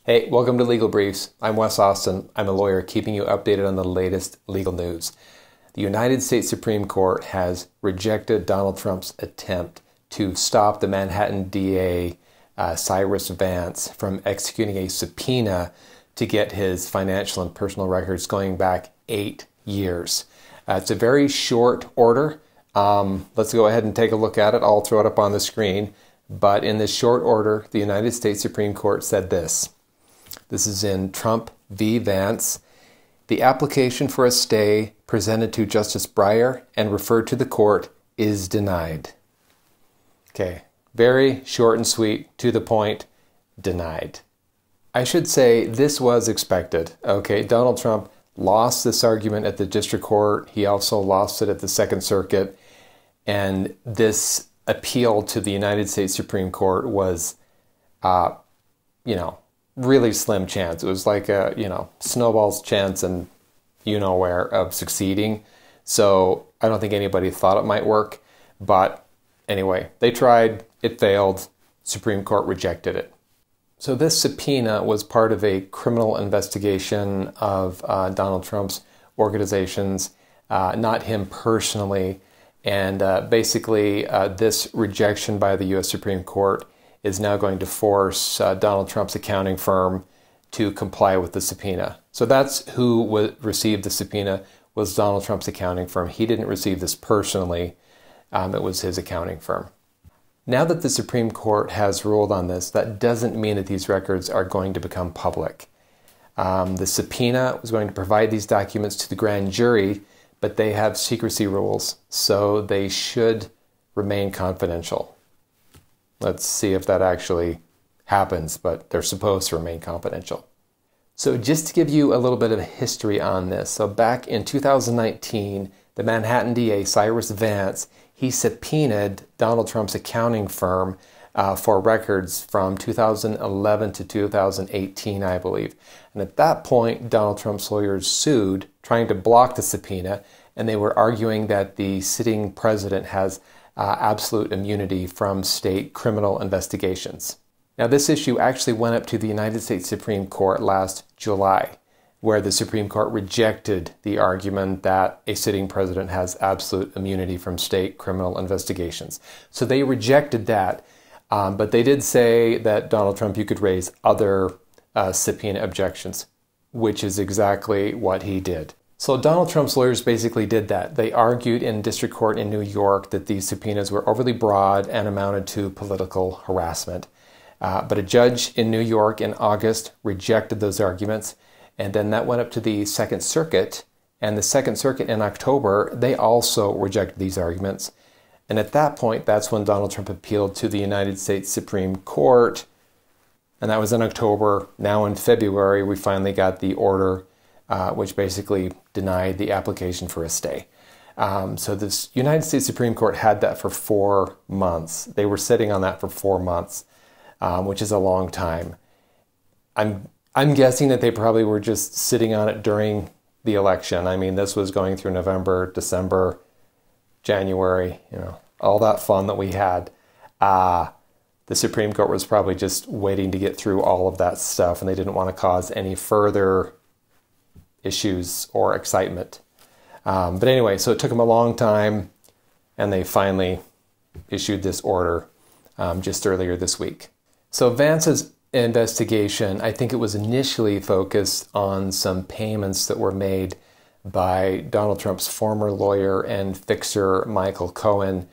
Hey, welcome to Legal Briefs. I'm Wes Austin. I'm a lawyer keeping you updated on the latest legal news. The United States Supreme Court has rejected Donald Trump's attempt to stop the Manhattan DA, Cyrus Vance, from executing a subpoena to get his financial and personal records going back 8 years. It's a very short order. Let's go ahead and take a look at it. I'll throw it up on the screen. But in this short order, the United States Supreme Court said this. This is in Trump v. Vance. The application for a stay presented to Justice Breyer and referred to the court is denied. Okay, very short and sweet, to the point, denied. I should say this was expected. Okay, Donald Trump lost this argument at the district court. He also lost it at the Second Circuit. And this appeal to the United States Supreme Court was, really slim chance. It was like a, snowball's chance and where of succeeding. So I don't think anybody thought it might work. But anyway, they tried, it failed, Supreme Court rejected it. So this subpoena was part of a criminal investigation of Donald Trump's organizations, not him personally. And basically, this rejection by the U.S. Supreme Court is now going to force Donald Trump's accounting firm to comply with the subpoena. So that's who received the subpoena, was Donald Trump's accounting firm. He didn't receive this personally. It was his accounting firm. Now that the Supreme Court has ruled on this, that doesn't mean that these records are going to become public. The subpoena was going to provide these documents to the grand jury, but they have secrecy rules, so they should remain confidential. Let's see if that actually happens, but they're supposed to remain confidential. So just to give you a little bit of history on this, so back in 2019, the Manhattan DA, Cyrus Vance, he subpoenaed Donald Trump's accounting firm for records from 2011 to 2018, I believe. And at that point, Donald Trump's lawyers sued, trying to block the subpoena, and they were arguing that the sitting president has absolute immunity from state criminal investigations. Now, this issue actually went up to the United States Supreme Court last July, where the Supreme Court rejected the argument that a sitting president has absolute immunity from state criminal investigations. So they rejected that, but they did say that Donald Trump, you could raise other subpoena objections, which is exactly what he did. So Donald Trump's lawyers basically did that. They argued in district court in New York that these subpoenas were overly broad and amounted to political harassment. But a judge in New York in August rejected those arguments, and then that went up to the Second Circuit, and the Second Circuit in October, they also rejected these arguments. And at that point, that's when Donald Trump appealed to the United States Supreme Court, and that was in October. Now in February, we finally got the order which basically denied the application for a stay. So this United States Supreme Court had that for 4 months. They were sitting on that for 4 months, which is a long time. I'm guessing that they probably were just sitting on it during the election. I mean, this was going through November, December, January, all that fun that we had. The Supreme Court was probably just waiting to get through all of that stuff, and they didn't want to cause any further issues or excitement. But anyway, so it took them a long time, and they finally issued this order just earlier this week. So Vance's investigation, I think it was initially focused on some payments that were made by Donald Trump's former lawyer and fixer, Michael Cohen.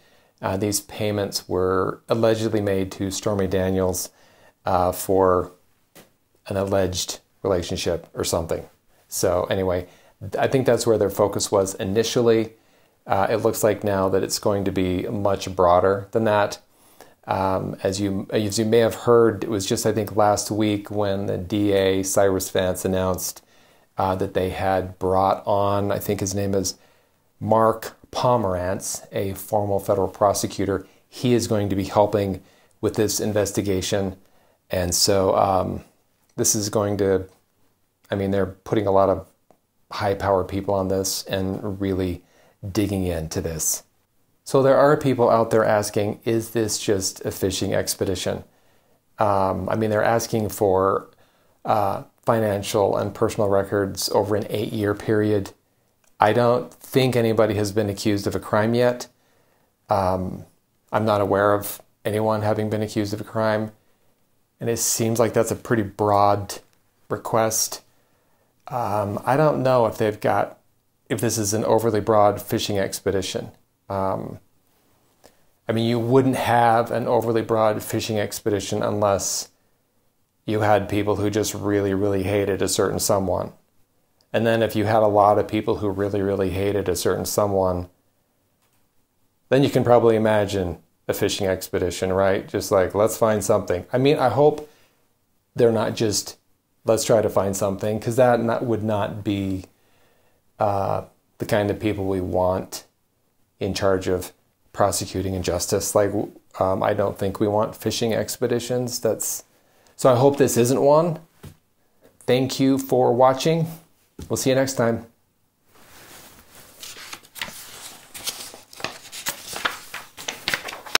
These payments were allegedly made to Stormy Daniels for an alleged relationship or something. So anyway, I think that's where their focus was initially. It looks like now that it's going to be much broader than that. As you may have heard, it was just, I think, last week when the DA, Cyrus Vance, announced that they had brought on, I think his name is Mark Pomerantz, a former federal prosecutor. He is going to be helping with this investigation. And so this is going to, they're putting a lot of high-powered people on this and really digging into this. So there are people out there asking, is this just a fishing expedition? They're asking for financial and personal records over an 8-year period. I don't think anybody has been accused of a crime yet. I'm not aware of anyone having been accused of a crime. And it seems like that's a pretty broad request. I don't know if if this is an overly broad fishing expedition. I mean, you wouldn't have an overly broad fishing expedition unless you had people who just really, really hated a certain someone. And then if you had a lot of people who really, really hated a certain someone, then you can probably imagine a fishing expedition, right? Just like, let's find something. I mean, I hope they're not just, let's try to find something, because that would not be the kind of people we want in charge of prosecuting injustice. Like, I don't think we want fishing expeditions. So I hope this isn't one. Thank you for watching. We'll see you next time.